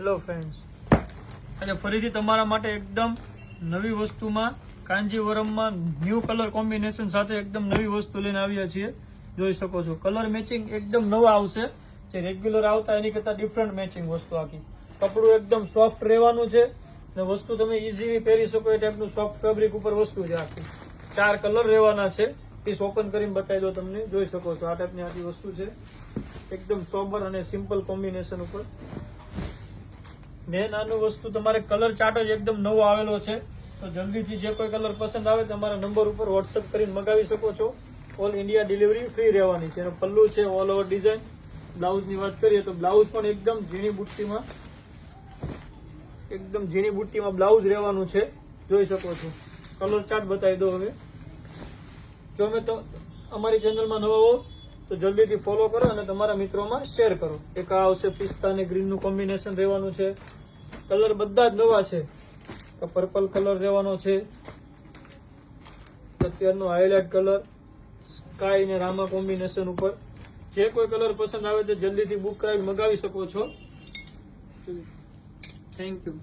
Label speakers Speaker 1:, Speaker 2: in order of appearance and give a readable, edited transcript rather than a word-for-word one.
Speaker 1: Hello friends, આજે ફરીથી તમારા માટે એકદમ નવી વસ્તુમાં કાંજીવરમમાં ન્યૂ કલર કોમ્બિનેશન સાથે એકદમ નવી વસ્તુ લઈને આવ્યા છીએ. જોઈ શકો છો કલર મેચિંગ એકદમ નવા આવશે. જે રેગ્યુલર આવતા એની કરતાં ડિફરન્ટ મેચિંગ વસ્તુ આખી. કપડું એકદમ સોફ્ટ રહેવાનું છે ને વસ્તુ તમે ઇઝીલી પહેરી શકો એ ટાઈપનું સોફ્ટ ફેબ્રિક ઉપર વસ્તુ છે આખી. 4 કલર રહેવાના છે. પીસ ઓપન કરીને બતાવી દો તમને. જોઈ શકો છો આ ટાઈપની આખી વસ્તુ છે. એકદમ સોબર અને સિમ્પલ કોમ્બિનેશન ઉપર. મેન આનું વસ્તુ તમારે કલર ચાર્ટ જ એકદમ નવો આવેલો છે. તો જલ્દીથી જે કોઈ કલર પસંદ આવે તમારા નંબર ઉપર વોટ્સઅપ કરીને મંગાવી શકો છો. ઓલ ઇન્ડિયા ડિલિવરી ફ્રી રહેવાની છે. એનો પલ્લુ છે ઓલ ઓવર ડિઝાઇન. બ્લાઉઝની વાત કરીએ તો બ્લાઉઝ પણ એકદમ ઝીણી બુટ્ટીમાં બ્લાઉઝ રહેવાનું છે. જોઈ શકો છો. કલર ચાર્ટ બતાવી દો. હવે જો અમે તો અમારી ચેનલમાં નવા હો તો જલ્દીથી ફોલો કરો અને તમારા મિત્રોમાં શેર કરો. એક આ આવશે પિસ્તા અને ગ્રીનનું કોમ્બિનેશન રહેવાનું છે. કલર બધા જ નવા છે. પર્પલ કલર રહેવાનો છે. અત્યારનો હાઇલાઇટ કલર સ્કાય અને રામા કોમ્બિનેશન ઉપર. જે કોઈ કલર પસંદ આવે તો જલ્દીથી બુક કરાવી મંગાવી શકો છો. Thank you.